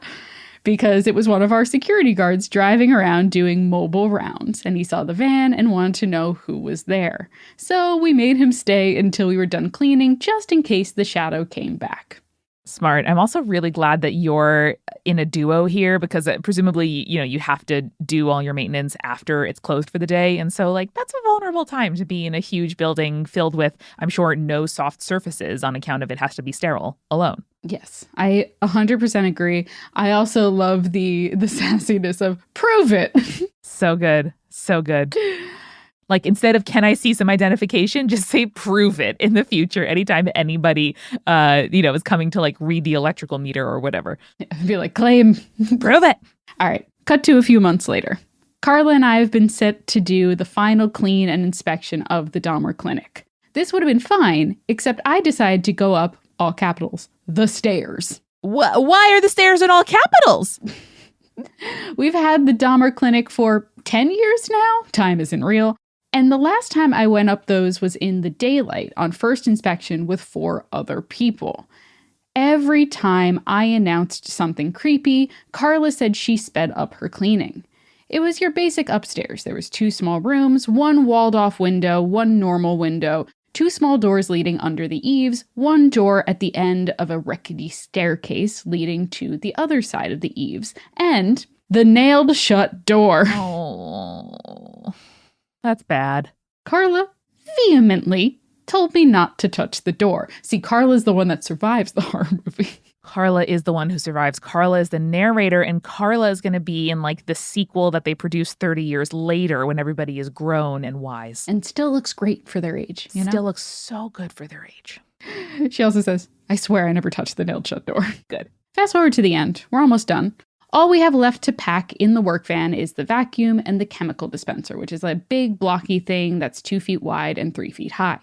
Because it was one of our security guards driving around doing mobile rounds. And he saw the van and wanted to know who was there. So we made him stay until we were done cleaning, just in case the shadow came back. Smart. I'm also really glad that you're in a duo here, because presumably, you have to do all your maintenance after it's closed for the day. And so that's a vulnerable time to be in a huge building filled with, I'm sure, no soft surfaces on account of it has to be sterile alone. Yes, I 100% agree. I also love the sassiness of "prove it." So good. So good. Instead of "can I see some identification," just say "prove it" in the future anytime anybody, is coming to read the electrical meter or whatever. Be like, "Claim." Prove it. All right. Cut to a few months later. Carla and I have been set to do the final clean and inspection of the Dahmer clinic. This would have been fine, except I decided to go up, all capitals, the stairs. Why are the stairs in all capitals? We've had the Dahmer clinic for 10 years now. Time isn't real. And the last time I went up those was in the daylight on first inspection with 4 other people. Every time I announced something creepy, Carla said she sped up her cleaning. It was your basic upstairs. There was 2 small rooms, 1 walled-off window, 1 normal window, 2 small doors leading under the eaves, 1 door at the end of a rickety staircase leading to the other side of the eaves, and the nailed shut door. Oh, that's bad. Carla vehemently told me not to touch the door. See, Carla's the one that survives the horror movie. Carla is the one who survives. Carla is the narrator, and Carla is going to be in the sequel that they produced 30 years later when everybody is grown and wise. And still looks great for their age. Still looks so good for their age. She also says, "I swear I never touched the nailed shut door." Good. Fast forward to the end. We're almost done. All we have left to pack in the work van is the vacuum and the chemical dispenser, which is a big blocky thing that's 2 feet wide and 3 feet high.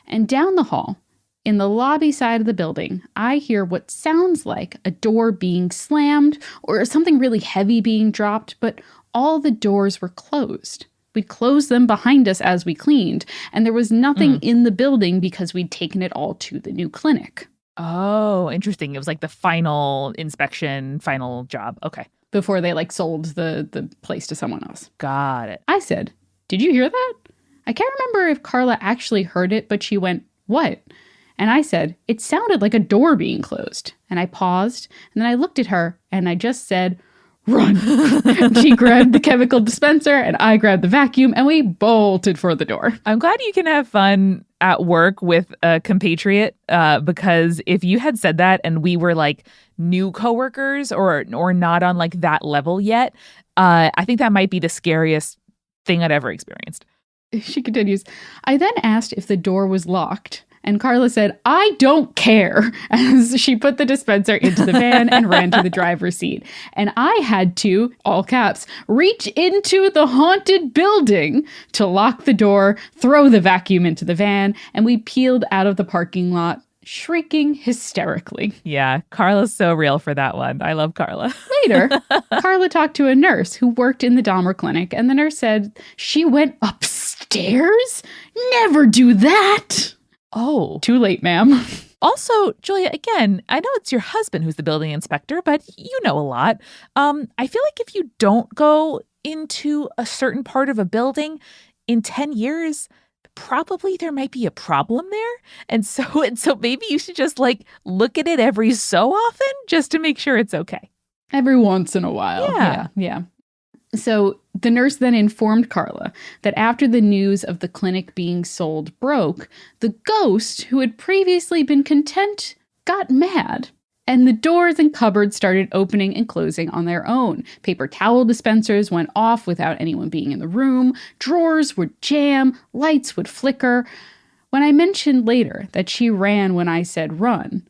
And down the hall, in the lobby side of the building, I hear what sounds like a door being slammed or something really heavy being dropped, but all the doors were closed. We'd closed them behind us as we cleaned, and there was nothing in the building because we'd taken it all to the new clinic. Oh, interesting. It was the final inspection, final job. Okay. Before they sold the place to someone else. Got it. I said, "Did you hear that?" I can't remember if Carla actually heard it, but she went, "What?" And I said, "It sounded like a door being closed." And I paused, and then I looked at her, and I just said, "Run." She grabbed the chemical dispenser, and I grabbed the vacuum, and we bolted for the door. I'm glad you can have fun at work with a compatriot, because if you had said that and we were new coworkers or not on that level yet, I think that might be the scariest thing I'd ever experienced. She continues, "I then asked if the door was locked, and Carla said, 'I don't care,' as she put the dispenser into the van and ran to the driver's seat. And I had to, all caps, reach into the haunted building to lock the door, throw the vacuum into the van, and we peeled out of the parking lot, shrieking hysterically." Yeah, Carla's so real for that one. I love Carla. Later, Carla talked to a nurse who worked in the Dahmer clinic, and the nurse said she went upstairs? Never do that. Oh. Too late, ma'am. Also, Julia, again, I know it's your husband who's the building inspector, but you know a lot. I feel like if you don't go into a certain part of a building in 10 years, probably there might be a problem there. And so maybe you should just like look at it every so often just to make sure it's okay. Every once in a while. Yeah. So the nurse then informed Carla that after the news of the clinic being sold broke, the ghost, who had previously been content, got mad. And the doors and cupboards started opening and closing on their own. Paper towel dispensers went off without anyone being in the room. Drawers would jam. Lights would flicker. When I mentioned later that she ran when I said run,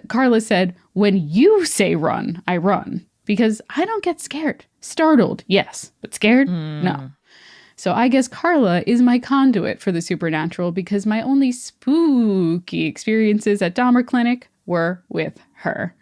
Carla said, when you say run, I run. Because I don't get scared. Startled, yes. But scared? No. So I guess Carla is my conduit for the supernatural because my only spooky experiences at Dahmer Clinic were with her.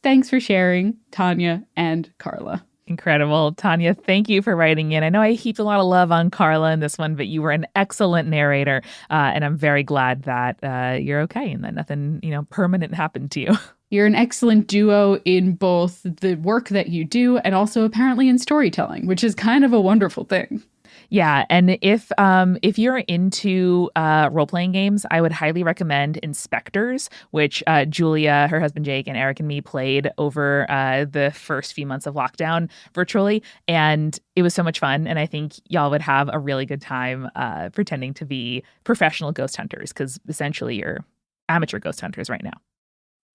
Thanks for sharing, Tanya and Carla. Incredible. Tanya, thank you for writing in. I know I heaped a lot of love on Carla in this one, but you were an excellent narrator. And I'm very glad that you're okay and that nothing, permanent happened to you. You're an excellent duo in both the work that you do and also apparently in storytelling, which is kind of a wonderful thing. Yeah, and if you're into role-playing games, I would highly recommend Inspectors, which Julia, her husband Jake, and Eric and me played over the first few months of lockdown virtually, and it was so much fun, and I think y'all would have a really good time pretending to be professional ghost hunters, because essentially you're amateur ghost hunters right now.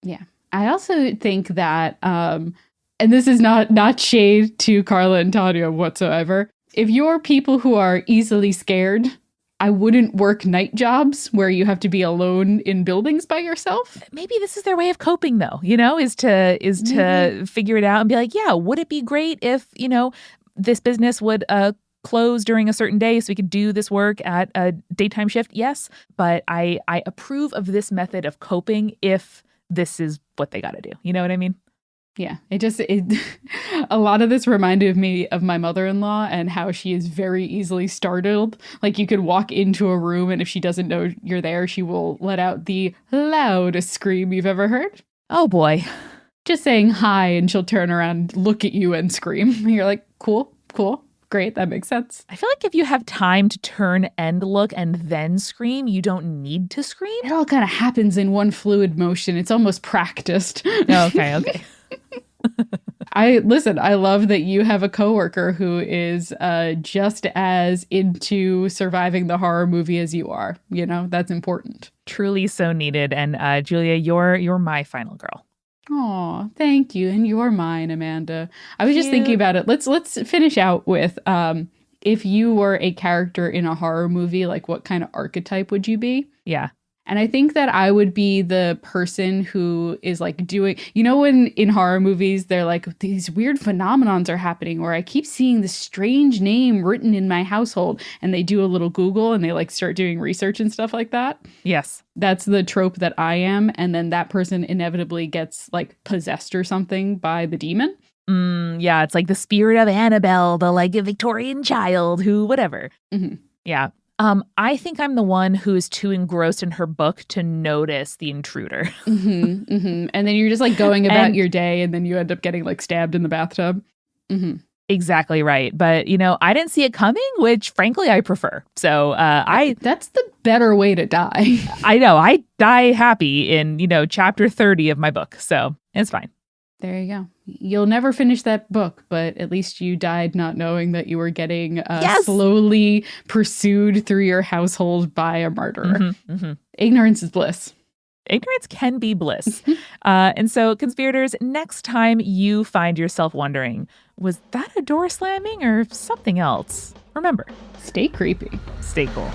Yeah. I also think that, and this is not shade to Carla and Tanya whatsoever, if you're people who are easily scared, I wouldn't work night jobs where you have to be alone in buildings by yourself. Maybe this is their way of coping, though, is to figure it out and be like, yeah, would it be great if, this business would close during a certain day so we could do this work at a daytime shift? Yes, but I approve of this method of coping if this is what they got to do. You know what I mean? Yeah, a lot of this reminded me of my mother-in-law and how she is very easily startled. Like you could walk into a room and if she doesn't know you're there, she will let out the loudest scream you've ever heard. Oh boy. Just saying hi and she'll turn around, look at you and scream. You're like, cool, great, that makes sense. I feel like if you have time to turn and look and then scream, you don't need to scream. It all kind of happens in one fluid motion. It's almost practiced. Okay. I love that you have a coworker who is just as into surviving the horror movie as you are. That's important. Truly so needed. And Julia, you're my final girl. Oh, thank you. And you're mine, Amanda. I was just thinking about it. Let's finish out with if you were a character in a horror movie, like what kind of archetype would you be? Yeah. And I think that I would be the person who is like doing, when in horror movies, they're like, these weird phenomenons are happening, or I keep seeing this strange name written in my household, and they do a little Google and they like start doing research and stuff like that. Yes. That's the trope that I am. And then that person inevitably gets like possessed or something by the demon. Yeah. It's like the spirit of Annabelle, the like Victorian child who, whatever. Mm-hmm. Yeah. I think I'm the one who's too engrossed in her book to notice the intruder. And then you're just like going about your day and then you end up getting like stabbed in the bathtub. Exactly right. But, I didn't see it coming, which frankly I prefer. So that's the better way to die. I know. I die happy in, chapter 30 of my book. So it's fine. There you go. You'll never finish that book, but at least you died not knowing that you were getting slowly pursued through your household by a murderer. Ignorance is bliss. Ignorance can be bliss. And so, conspirators, next time you find yourself wondering, was that a door slamming or something else? Remember, stay creepy. Stay cool.